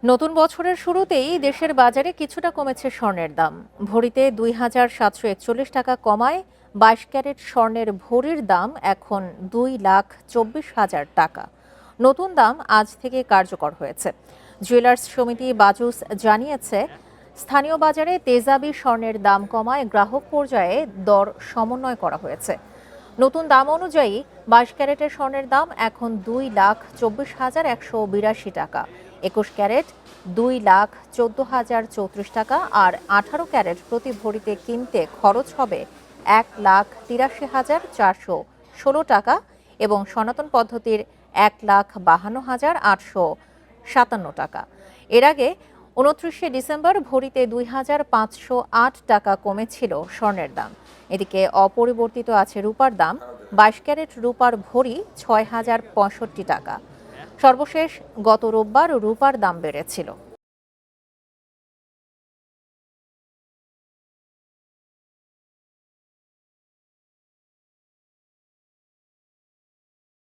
নতুন বছরের শুরুতেই দেশের বাজারে কিছুটা কমেছে স্বর্ণের দাম। ভরিতে ২,৭৪১ টাকা কমায় ২২ ক্যারেট স্বর্ণের ভরির দাম এখন ২,২৪,০০০ টাকা। নতুন দাম আজ থেকে কার্যকর হয়েছে। জুয়েলার্স সমিতি বাজুস জানিয়েছে, স্থানীয় বাজারে তেজাবি স্বর্ণের দাম কমায় গ্রাহক পর্যায়ে দর সমন্বয় করা হয়েছে। নতুন দাম অনুযায়ী ২২ ক্যারেটের স্বর্ণের দাম এখন ২,২৪,১৮২ টাকা, ২১ ক্যারেট ২,১৪,০৩৪ টাকা আর ১৮ ক্যারেট প্রতি ভরিতে কিনতে খরচ হবে ১,৮৩,৪১৬ টাকা এবং সনাতন পদ্ধতির ১,৫২,৮৫৭ টাকা। এর আগে ২৯শে ডিসেম্বর ভরিতে ২,৫০৮ টাকা কমেছিল স্বর্ণের দাম। এদিকে অপরিবর্তিত আছে রূপার দাম। ২২ ক্যারেট রূপার ভরি ৬,০৬৫ টাকা। সর্বশেষ গত রোববার রূপার দাম বেড়েছিল।